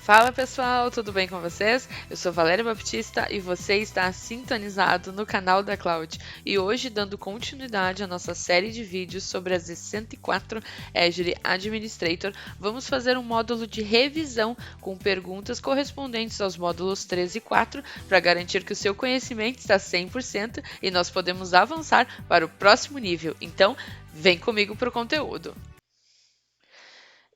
Fala pessoal, tudo bem com vocês? Eu sou Valéria Baptista e você está sintonizado no canal da Cloud. E hoje, dando continuidade à nossa série de vídeos sobre as Z104 Azure Administrator, vamos fazer um módulo de revisão com perguntas correspondentes aos módulos 3 e 4 para garantir que o seu conhecimento está 100% e nós podemos avançar para o próximo nível. Então, vem comigo para o conteúdo.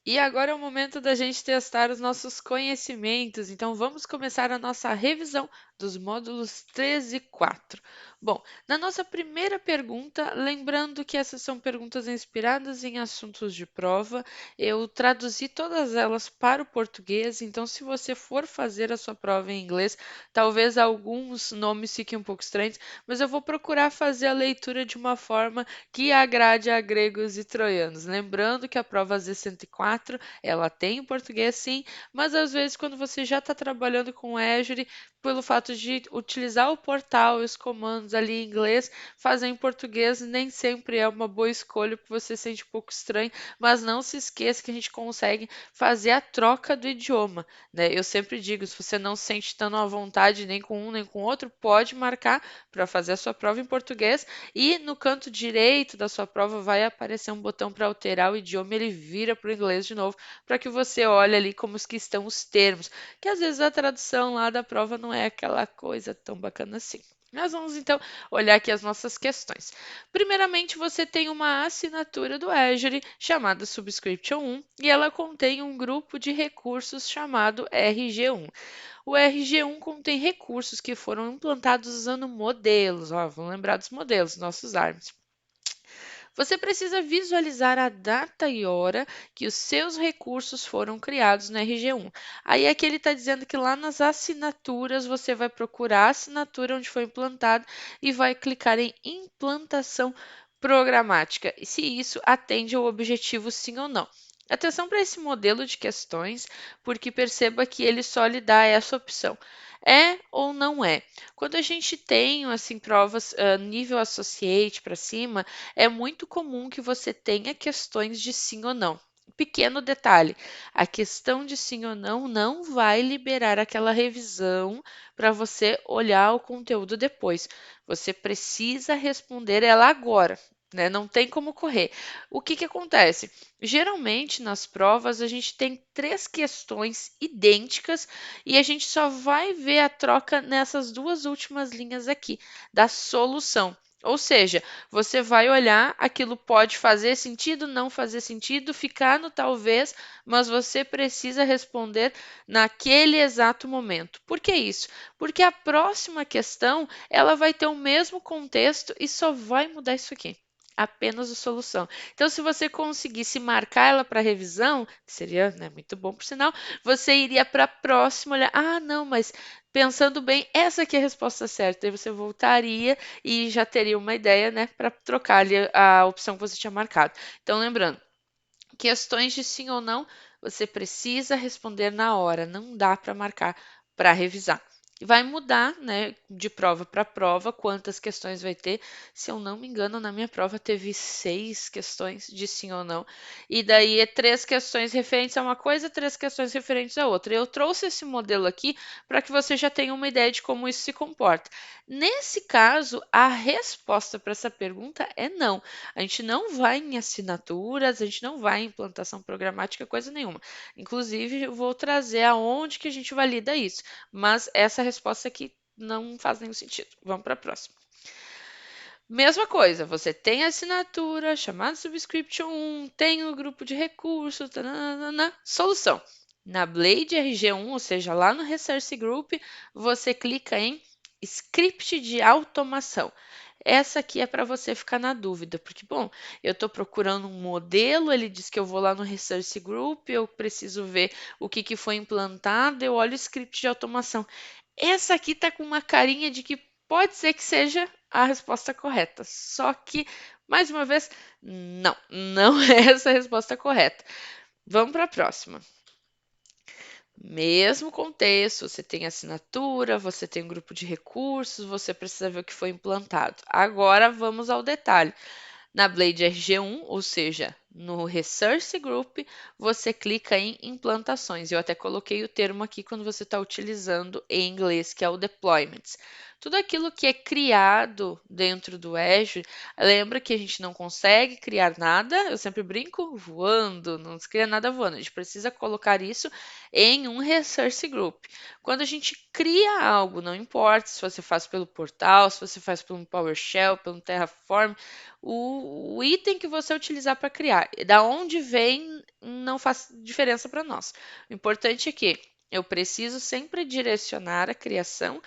E agora é o momento da gente testar os nossos conhecimentos, então vamos começar a nossa revisão dos módulos 3 e 4. Bom, na nossa primeira pergunta, lembrando que essas são perguntas inspiradas em assuntos de prova, eu traduzi todas elas para o português, então se você for fazer a sua prova em inglês, talvez alguns nomes fiquem um pouco estranhos, mas eu vou procurar fazer a leitura de uma forma que agrade a gregos e troianos. Lembrando que a prova Z104, ela tem o português sim, mas às vezes quando você já está trabalhando com Azure, pelo fato de utilizar o portal e os comandos ali em inglês, fazer em português nem sempre é uma boa escolha, porque você se sente um pouco estranho, mas não se esqueça que a gente consegue fazer a troca do idioma, né? Eu sempre digo, se você não se sente tão à vontade nem com um nem com o outro, pode marcar para fazer a sua prova em português e no canto direito da sua prova vai aparecer um botão para alterar o idioma, ele vira para o inglês de novo, para que você olhe ali como que estão os termos, que às vezes a tradução lá da prova não é aquela coisa tão bacana assim. Nós vamos então olhar aqui as nossas questões. Primeiramente, você tem uma assinatura do Azure chamada Subscription 1 e ela contém um grupo de recursos chamado RG1. O RG1 contém recursos que foram implantados usando modelos. Ó, vamos lembrar dos modelos, nossos ARMS. Você precisa visualizar a data e hora que os seus recursos foram criados no RG1. Aí aqui ele está dizendo que lá nas assinaturas você vai procurar a assinatura onde foi implantado e vai clicar em implantação programática, e se isso atende ao objetivo sim ou não. Atenção para esse modelo de questões, porque perceba que ele só lhe dá essa opção. É ou não é? Quando a gente tem assim provas nível associate para cima, é muito comum que você tenha questões de sim ou não. Pequeno detalhe: a questão de sim ou não não vai liberar aquela revisão para você olhar o conteúdo depois. Você precisa responder ela agora. Né? Não tem como correr. O que, que acontece? Geralmente, nas provas, a gente tem três questões idênticas e a gente só vai ver a troca nessas duas últimas linhas aqui, da solução. Ou seja, você vai olhar, aquilo pode fazer sentido, não fazer sentido, ficar no talvez, mas você precisa responder naquele exato momento. Por que isso? Porque a próxima questão, ela vai ter o mesmo contexto e só vai mudar isso aqui. Apenas a solução. Então, se você conseguisse marcar ela para revisão, que seria, né, muito bom por sinal, você iria para a próxima olhar. Ah, não, mas pensando bem, essa aqui é a resposta certa. Aí você voltaria e já teria uma ideia, né, para trocar ali a opção que você tinha marcado. Então, lembrando, questões de sim ou não, você precisa responder na hora, não dá para marcar para revisar. Vai mudar, né, de prova para prova, quantas questões vai ter. Se eu não me engano, na minha prova teve 6 questões de sim ou não. E daí é 3 questões referentes a uma coisa, 3 questões referentes a outra. Eu trouxe esse modelo aqui para que você já tenha uma ideia de como isso se comporta. Nesse caso, a resposta para essa pergunta é não. A gente não vai em assinaturas, a gente não vai em implantação programática, coisa nenhuma. Inclusive, eu vou trazer aonde que a gente valida isso. Mas essa resposta aqui não faz nenhum sentido. Vamos para a próxima. Mesma coisa, você tem a assinatura, chamada Subscription 1, tem o grupo de recursos, tanana, solução. Na Blade RG1, ou seja, lá no Resource Group, você clica em Script de automação. Essa aqui é para você ficar na dúvida, porque, bom, eu estou procurando um modelo, ele diz que eu vou lá no Resource Group, eu preciso ver o que, que foi implantado, eu olho o script de automação. Essa aqui está com uma carinha de que pode ser que seja a resposta correta, só que, mais uma vez, não, não é essa a resposta correta. Vamos para a próxima. Mesmo contexto, você tem assinatura, você tem um grupo de recursos, você precisa ver o que foi implantado. Agora vamos ao detalhe. Na Blade RG1, ou seja, no Resource Group, você clica em implantações. Eu até coloquei o termo aqui quando você está utilizando em inglês, que é o deployments. Tudo aquilo que é criado dentro do Azure, lembra que a gente não consegue criar nada, eu sempre brinco, voando, não se cria nada voando. A gente precisa colocar isso em um Resource Group. Quando a gente cria algo, não importa se você faz pelo portal, se você faz pelo PowerShell, pelo Terraform, o item que você utilizar para criar. Da onde vem não faz diferença para nós. O importante é que eu preciso sempre direcionar a criação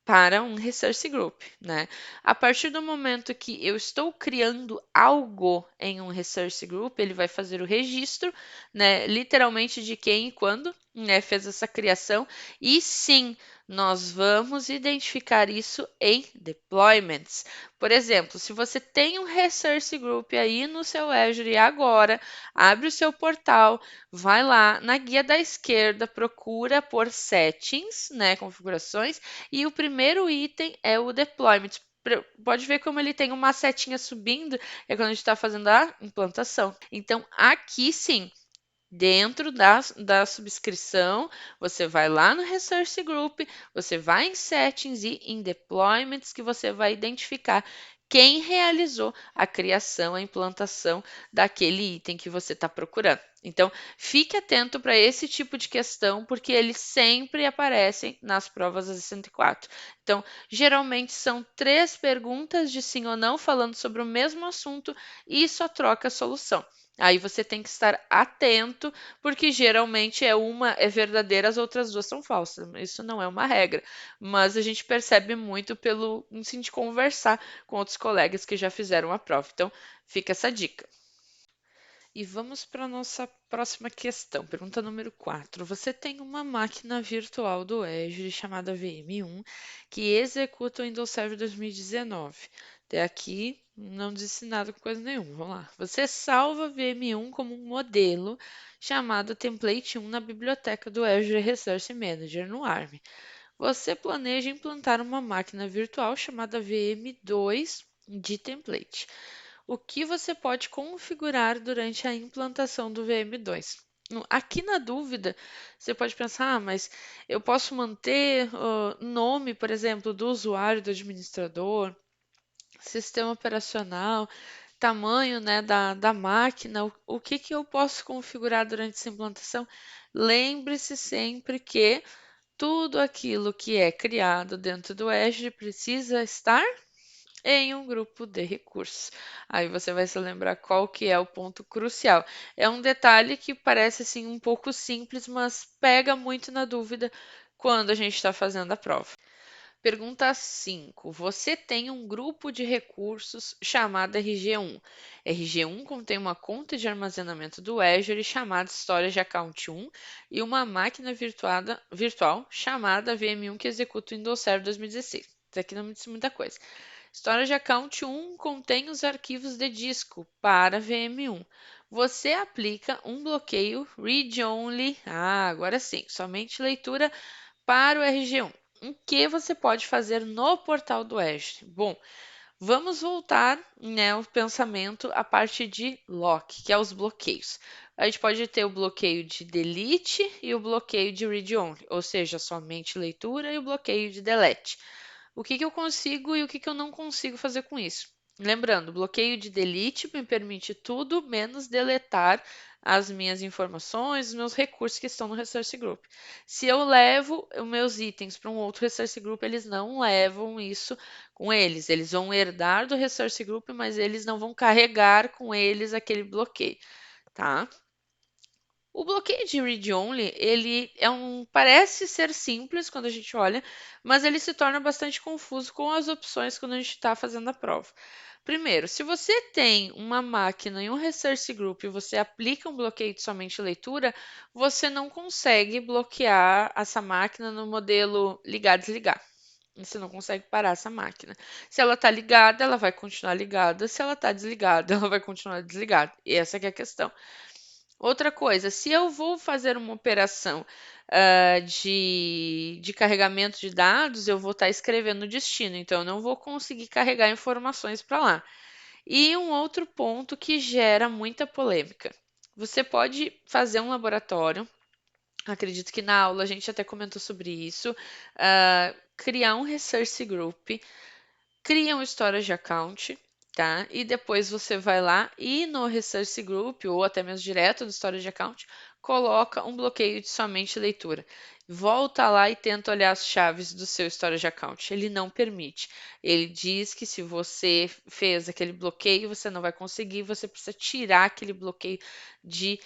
para um resource group, né? A partir do momento que eu estou criando algo em um resource group, ele vai fazer o registro, né, literalmente de quem e quando, né, fez essa criação, e sim, nós vamos identificar isso em deployments. Por exemplo, se você tem um resource group aí no seu Azure e agora abre o seu portal, vai lá na guia da esquerda, procura por settings, né, configurações, e o primeiro item é o deployment. Pode ver como ele tem uma setinha subindo, é quando a gente está fazendo a implantação. Então, aqui sim, dentro da subscrição, você vai lá no Resource Group, você vai em Settings e em Deployments, que você vai identificar quem realizou a criação, a implantação daquele item que você está procurando. Então, fique atento para esse tipo de questão, porque eles sempre aparecem nas provas das 104. Então, geralmente são 3 perguntas de sim ou não falando sobre o mesmo assunto e só troca a solução. Aí você tem que estar atento, porque geralmente uma é verdadeira, as outras 2 são falsas. Isso não é uma regra, mas a gente percebe muito pelo ensino de conversar com outros colegas que já fizeram a prova. Então, fica essa dica. E vamos para a nossa próxima questão, pergunta número 4. Você tem uma máquina virtual do Azure chamada VM1 que executa o Windows Server 2019. Até aqui não disse nada com coisa nenhuma. Vamos lá. Você salva VM1 como um modelo chamado Template1 na biblioteca do Azure Resource Manager no ARM. Você planeja implantar uma máquina virtual chamada VM2 de template. O que você pode configurar durante a implantação do VM2? Aqui na dúvida, você pode pensar, mas eu posso manter o nome, por exemplo, do usuário, do administrador, sistema operacional, tamanho, né, da máquina, o que que eu posso configurar durante essa implantação? Lembre-se sempre que tudo aquilo que é criado dentro do Azure precisa estar em um grupo de recursos. Aí você vai se lembrar qual que é o ponto crucial. É um detalhe que parece assim um pouco simples, mas pega muito na dúvida quando a gente está fazendo a prova. Pergunta 5. Você tem um grupo de recursos chamado RG1. RG1 contém uma conta de armazenamento do Azure chamada Storage Account 1 e uma máquina virtual chamada VM1 que executa o Windows Server 2016. Isso aqui não me diz muita coisa. Storage Account 1 contém os arquivos de disco para VM1. Você aplica um bloqueio Read Only, agora sim, somente leitura para o RG1. O que você pode fazer no portal do Azure? Bom, vamos voltar, né, o pensamento à parte de lock, que é os bloqueios. A gente pode ter o bloqueio de delete e o bloqueio de read only, ou seja, somente leitura e o bloqueio de delete. O que que eu consigo e o que que eu não consigo fazer com isso? Lembrando, o bloqueio de delete me permite tudo menos deletar as minhas informações, os meus recursos que estão no Resource Group. Se eu levo os meus itens para um outro Resource Group, eles não levam isso com eles. Eles vão herdar do Resource Group, mas eles não vão carregar com eles aquele bloqueio, tá? O bloqueio de read-only, ele parece ser simples quando a gente olha, mas ele se torna bastante confuso com as opções quando a gente está fazendo a prova. Primeiro, se você tem uma máquina e um resource group e você aplica um bloqueio de somente leitura, você não consegue bloquear essa máquina no modelo ligar-desligar. Você não consegue parar essa máquina. Se ela está ligada, ela vai continuar ligada. Se ela está desligada, ela vai continuar desligada. E essa que é a questão. Outra coisa, se eu vou fazer uma operação de carregamento de dados, eu vou estar escrevendo o destino, então eu não vou conseguir carregar informações para lá. E um outro ponto que gera muita polêmica. Você pode fazer um laboratório, acredito que na aula a gente até comentou sobre isso, criar um research group, cria um storage account, tá? E depois você vai lá e no research group, ou até mesmo direto no storage account, coloca um bloqueio de somente leitura. Volta lá e tenta olhar as chaves do seu storage account. Ele não permite. Ele diz que se você fez aquele bloqueio, você não vai conseguir, você precisa tirar aquele bloqueio de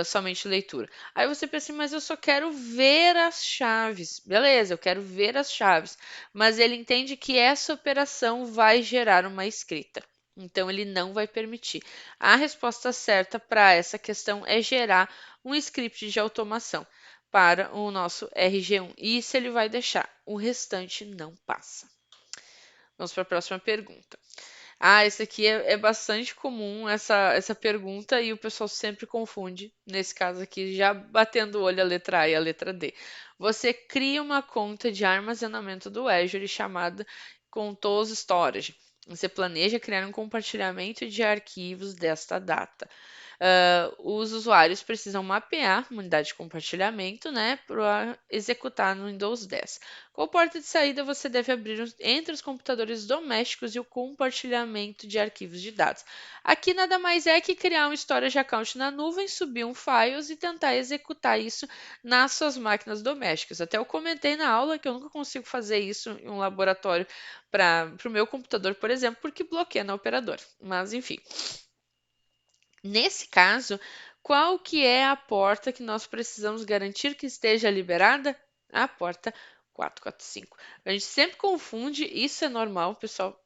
somente leitura. Aí você pensa assim, mas eu só quero ver as chaves. Beleza, eu quero ver as chaves. Mas ele entende que essa operação vai gerar uma escrita. Então, ele não vai permitir. A resposta certa para essa questão é gerar um script de automação para o nosso RG1. Isso ele vai deixar. O restante não passa. Vamos para a próxima pergunta. Esse aqui é bastante comum, essa pergunta, e o pessoal sempre confunde. Nesse caso aqui, já batendo o olho a letra A e a letra D. Você cria uma conta de armazenamento do Azure chamada Contos Storage. Você planeja criar um compartilhamento de arquivos desta data. Os usuários precisam mapear uma unidade de compartilhamento, né, para executar no Windows 10. Qual porta de saída você deve abrir entre os computadores domésticos e o compartilhamento de arquivos de dados? Aqui nada mais é que criar um storage account na nuvem, subir um files e tentar executar isso nas suas máquinas domésticas. Até eu comentei na aula que eu nunca consigo fazer isso em um laboratório para o meu computador, por exemplo, porque bloqueia na operadora. Mas enfim. Nesse caso, qual que é a porta que nós precisamos garantir que esteja liberada? A porta 445. A gente sempre confunde, isso é normal, pessoal.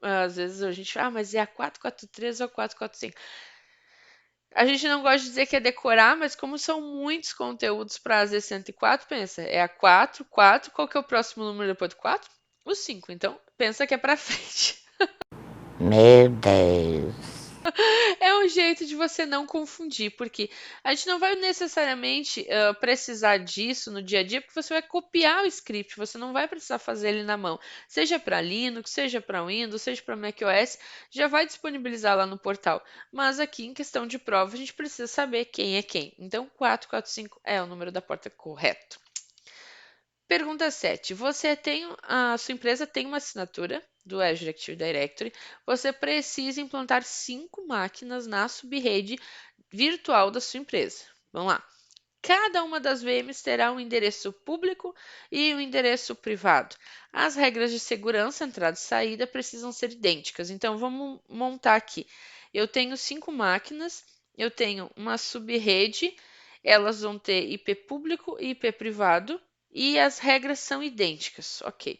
Às vezes a gente, mas é a 443 ou a 445? A gente não gosta de dizer que é decorar, mas como são muitos conteúdos para a Z104, pensa, é a 4, 4, qual que é o próximo número depois do 4? O 5. Então, pensa que é para frente. Meu Deus. É um jeito de você não confundir, porque a gente não vai necessariamente precisar disso no dia a dia, porque você vai copiar o script, você não vai precisar fazer ele na mão. Seja para Linux, seja para Windows, seja para macOS, já vai disponibilizar lá no portal. Mas aqui, em questão de prova, a gente precisa saber quem é quem. Então, 445 é o número da porta correto. Pergunta 7. A sua empresa tem uma assinatura do Azure Active Directory. Você precisa implantar 5 máquinas na subrede virtual da sua empresa. Vamos lá. Cada uma das VMs terá um endereço público e um endereço privado. As regras de segurança, entrada e saída, precisam ser idênticas. Então, vamos montar aqui. Eu tenho 5 máquinas, eu tenho uma subrede, elas vão ter IP público e IP privado, e as regras são idênticas. Ok.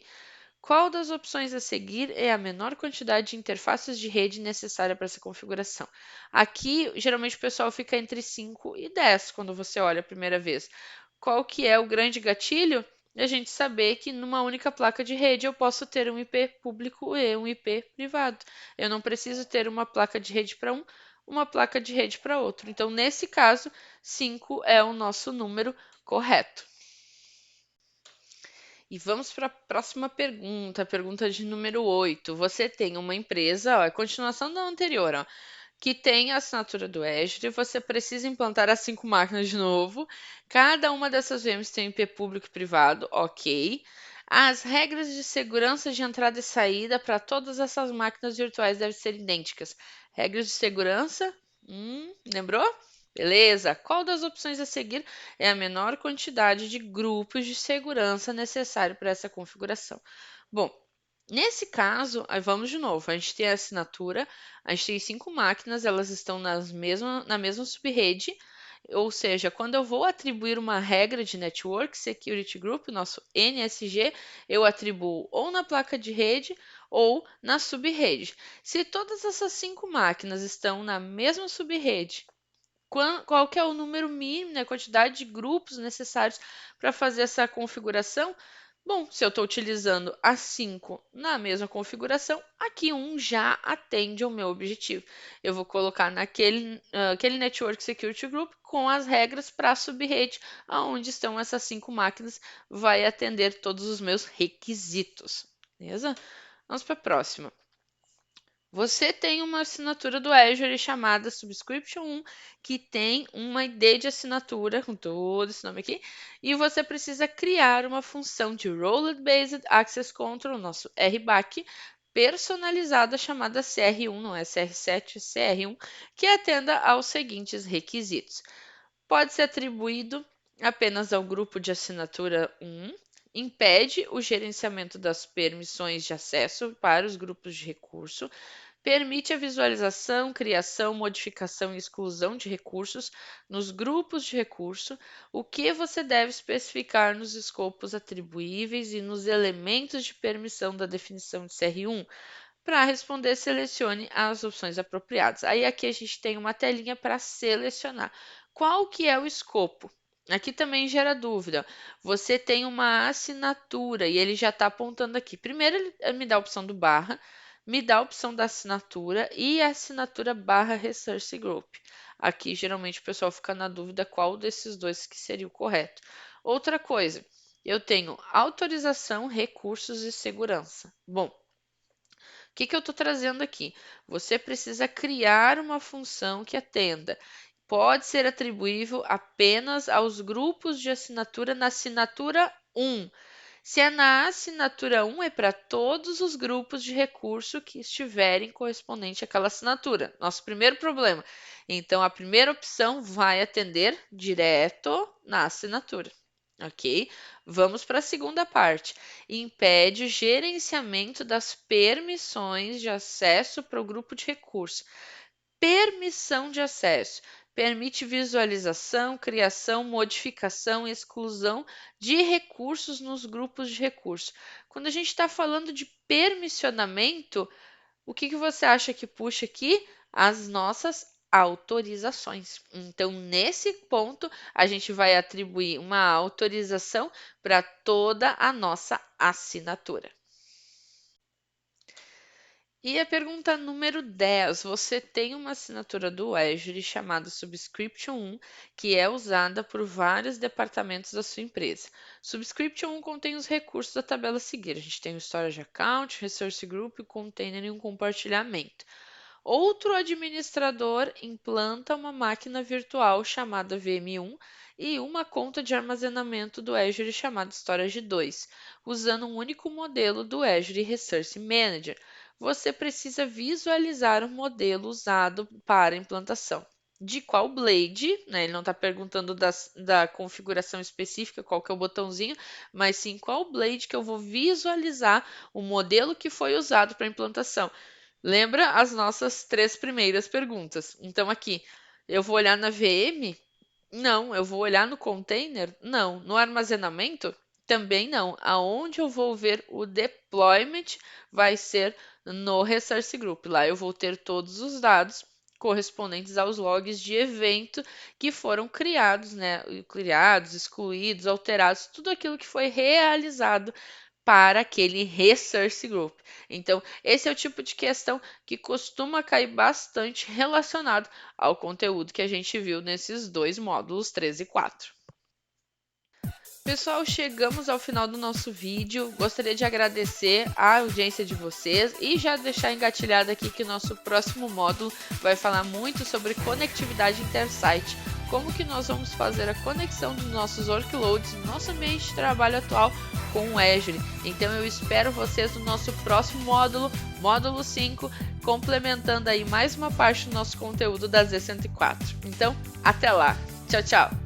Qual das opções a seguir é a menor quantidade de interfaces de rede necessária para essa configuração? Aqui, geralmente o pessoal fica entre 5 e 10 quando você olha a primeira vez. Qual que é o grande gatilho? A gente saber que numa única placa de rede eu posso ter um IP público e um IP privado. Eu não preciso ter uma placa de rede para um, uma placa de rede para outro. Então, nesse caso, 5 é o nosso número correto. E vamos para a próxima pergunta, pergunta de número 8. Você tem uma empresa, é continuação da anterior, que tem a assinatura do Azure, você precisa implantar as 5 máquinas de novo. Cada uma dessas VMs tem IP público e privado, ok. As regras de segurança de entrada e saída para todas essas máquinas virtuais devem ser idênticas. Regras de segurança? Lembrou? Beleza. Qual das opções a seguir é a menor quantidade de grupos de segurança necessário para essa configuração? Bom, nesse caso, aí vamos de novo. A gente tem a assinatura, a gente tem 5 máquinas, elas estão na mesma subrede, ou seja, quando eu vou atribuir uma regra de Network Security Group, nosso NSG, eu atribuo ou na placa de rede ou na subrede. Se todas essas 5 máquinas estão na mesma subrede, qual que é o número mínimo, né, a quantidade de grupos necessários para fazer essa configuração? Bom, se eu estou utilizando as 5 na mesma configuração, aqui um já atende ao meu objetivo. Eu vou colocar aquele Network Security Group com as regras para a subrede, aonde estão essas 5 máquinas, vai atender todos os meus requisitos. Beleza? Vamos para a próxima. Você tem uma assinatura do Azure chamada Subscription 1, que tem uma ID de assinatura, com todo esse nome aqui, e você precisa criar uma função de Role Based Access Control, nosso RBAC, personalizada chamada CR1, não é CR7, é CR1, que atenda aos seguintes requisitos. Pode ser atribuído apenas ao grupo de assinatura 1, impede o gerenciamento das permissões de acesso para os grupos de recurso, permite a visualização, criação, modificação e exclusão de recursos nos grupos de recurso, o que você deve especificar nos escopos atribuíveis e nos elementos de permissão da definição de CR1. Para responder, selecione as opções apropriadas. Aí aqui a gente tem uma telinha para selecionar. Qual que é o escopo? Aqui também gera dúvida. Você tem uma assinatura e ele já está apontando aqui. Primeiro ele me dá a opção do barra, me dá a opção da assinatura e a assinatura barra Resource Group. Aqui geralmente o pessoal fica na dúvida qual desses dois que seria o correto. Outra coisa, eu tenho autorização, recursos e segurança. Bom, o que eu estou trazendo aqui? Você precisa criar uma função que atenda. Pode ser atribuível apenas aos grupos de assinatura na assinatura 1. Se é na assinatura 1, é para todos os grupos de recurso que estiverem correspondente àquela assinatura. Nosso primeiro problema. Então, a primeira opção vai atender direto na assinatura. Ok? Vamos para a segunda parte. Impede o gerenciamento das permissões de acesso para o grupo de recurso. Permissão de acesso. Permite visualização, criação, modificação e exclusão de recursos nos grupos de recurso. Quando a gente está falando de permissionamento, o que você acha que puxa aqui? As nossas autorizações. Então, nesse ponto, a gente vai atribuir uma autorização para toda a nossa assinatura. E a pergunta número 10. Você tem uma assinatura do Azure chamada Subscription 1, que é usada por vários departamentos da sua empresa. Subscription 1 contém os recursos da tabela a seguir. A gente tem o Storage Account, Resource Group, Container e um compartilhamento. Outro administrador implanta uma máquina virtual chamada VM1 e uma conta de armazenamento do Azure chamada Storage 2, usando um único modelo do Azure Resource Manager. Você precisa visualizar o modelo usado para a implantação. De qual blade, né? Ele não está perguntando da configuração específica, qual que é o botãozinho, mas sim qual blade que eu vou visualizar o modelo que foi usado para a implantação. Lembra as nossas 3 primeiras perguntas. Então, aqui, eu vou olhar na VM? Não. Eu vou olhar no container? Não. No armazenamento? Também não. Aonde eu vou ver o deployment vai ser no Resource Group. Lá eu vou ter todos os dados correspondentes aos logs de evento que foram criados, né? Criados, excluídos, alterados, tudo aquilo que foi realizado para aquele Resource Group. Então, esse é o tipo de questão que costuma cair bastante relacionado ao conteúdo que a gente viu nesses dois módulos 3 e 4. Pessoal, chegamos ao final do nosso vídeo. Gostaria de agradecer a audiência de vocês e já deixar engatilhado aqui que o nosso próximo módulo vai falar muito sobre conectividade intersite. Como que nós vamos fazer a conexão dos nossos workloads no nosso ambiente de trabalho atual com o Azure. Então eu espero vocês no nosso próximo módulo, módulo 5, complementando aí mais uma parte do nosso conteúdo da Z104. Então, até lá. Tchau, tchau.